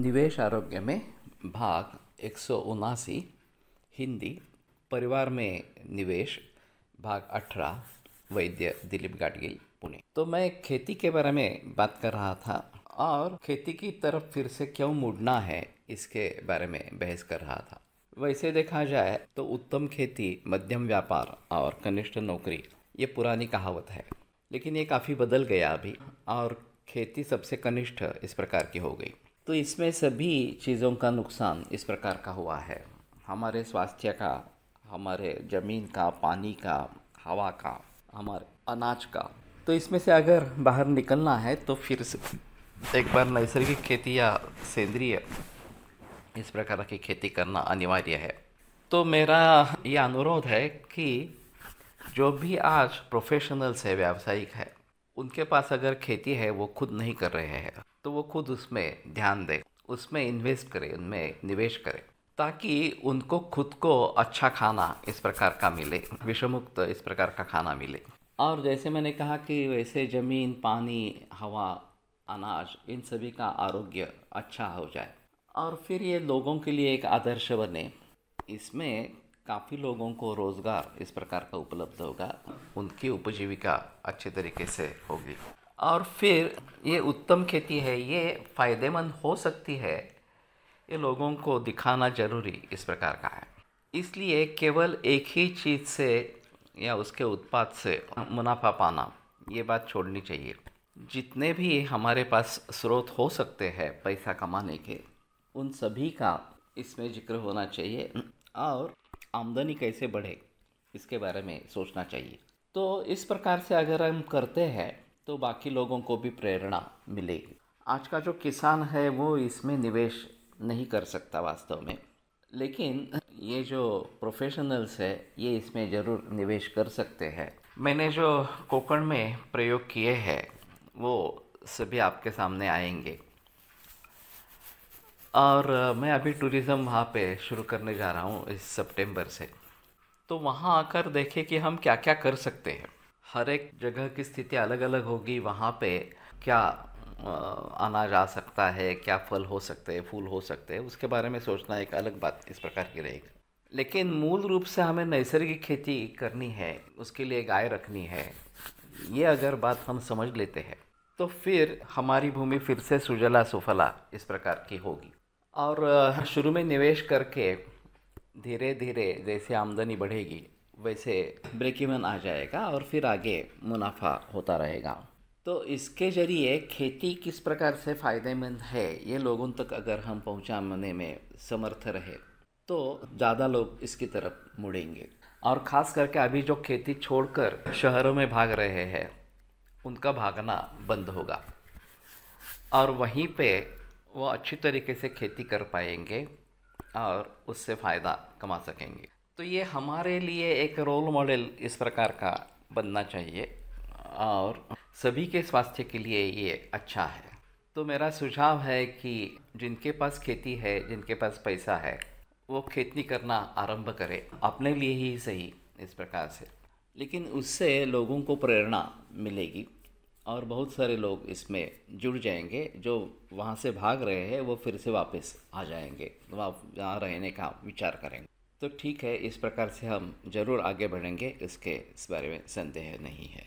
निवेश आरोग्य में भाग 179 हिंदी परिवार में निवेश भाग 18 वैद्य दिलीप गाडगिल पुणे। तो मैं खेती के बारे में बात कर रहा था और खेती की तरफ फिर से क्यों मुड़ना है इसके बारे में बहस कर रहा था। वैसे देखा जाए तो उत्तम खेती, मध्यम व्यापार और कनिष्ठ नौकरी ये पुरानी कहावत है, लेकिन ये काफ़ी बदल गया अभी और खेती सबसे कनिष्ठ इस प्रकार की हो गई। तो इसमें सभी चीज़ों का नुकसान इस प्रकार का हुआ है, हमारे स्वास्थ्य का, हमारे ज़मीन का, पानी का, हवा का, हमारे अनाज का। तो इसमें से अगर बाहर निकलना है तो फिर से एक बार नैसर्गिक खेती या सेंद्रिय इस प्रकार की खेती करना अनिवार्य है। तो मेरा ये अनुरोध है कि जो भी आज प्रोफेशनल्स है, व्यावसायिक है, उनके पास अगर खेती है वो खुद नहीं कर रहे हैं तो वो खुद उसमें ध्यान दें, उसमें इन्वेस्ट करें, उनमें निवेश करें, ताकि उनको खुद को अच्छा खाना इस प्रकार का मिले, विषमुक्त इस प्रकार का खाना मिले। और जैसे मैंने कहा कि वैसे ज़मीन, पानी, हवा, अनाज, इन सभी का आरोग्य अच्छा हो जाए और फिर ये लोगों के लिए एक आदर्श बने। इसमें काफ़ी लोगों को रोज़गार इस प्रकार का उपलब्ध होगा, उनकी उपजीविका अच्छे तरीके से होगी और फिर ये उत्तम खेती है, ये फ़ायदेमंद हो सकती है, ये लोगों को दिखाना ज़रूरी इस प्रकार का है। इसलिए केवल एक ही चीज़ से या उसके उत्पाद से मुनाफा पाना, ये बात छोड़नी चाहिए। जितने भी हमारे पास स्रोत हो सकते हैं पैसा कमाने के, उन सभी का इसमें जिक्र होना चाहिए और आमदनी कैसे बढ़े इसके बारे में सोचना चाहिए। तो इस प्रकार से अगर हम करते हैं तो बाकी लोगों को भी प्रेरणा मिलेगी। आज का जो किसान है वो इसमें निवेश नहीं कर सकता वास्तव में, लेकिन ये जो प्रोफेशनल्स है ये इसमें ज़रूर निवेश कर सकते हैं। मैंने जो कोकण में प्रयोग किए हैं वो सभी आपके सामने आएंगे और मैं अभी टूरिज़्म वहाँ पे शुरू करने जा रहा हूँ इस सितंबर से। तो वहाँ आकर देखें कि हम क्या क्या कर सकते हैं। हर एक जगह की स्थिति अलग अलग होगी, वहाँ पे क्या अनाज आ सकता है, क्या फल हो सकते हैं, फूल हो सकते हैं, उसके बारे में सोचना एक अलग बात इस प्रकार की रहेगी। लेकिन मूल रूप से हमें नैसर्गिक खेती करनी है, उसके लिए गाय रखनी है, ये अगर बात हम समझ लेते हैं तो फिर हमारी भूमि फिर से सुजला सुफला इस प्रकार की होगी। और शुरू में निवेश करके धीरे धीरे जैसे आमदनी बढ़ेगी वैसे ब्रेक इवन आ जाएगा और फिर आगे मुनाफा होता रहेगा। तो इसके ज़रिए खेती किस प्रकार से फ़ायदेमंद है ये लोगों तक अगर हम पहुंचाने में समर्थ रहे तो ज़्यादा लोग इसकी तरफ मुड़ेंगे। और ख़ास करके अभी जो खेती छोड़कर शहरों में भाग रहे हैं उनका भागना बंद होगा और वहीं पे वो अच्छी तरीके से खेती कर पाएंगे और उससे फ़ायदा कमा सकेंगे। तो ये हमारे लिए एक रोल मॉडल इस प्रकार का बनना चाहिए और सभी के स्वास्थ्य के लिए ये अच्छा है। तो मेरा सुझाव है कि जिनके पास खेती है, जिनके पास पैसा है, वो खेती करना आरंभ करें, अपने लिए ही सही इस प्रकार से, लेकिन उससे लोगों को प्रेरणा मिलेगी और बहुत सारे लोग इसमें जुड़ जाएंगे। जो वहाँ से भाग रहे हैं वो फिर से वापस आ जाएंगे, वहाँ रहने का विचार करेंगे। तो ठीक है, इस प्रकार से हम ज़रूर आगे बढ़ेंगे, इस बारे में संदेह नहीं है।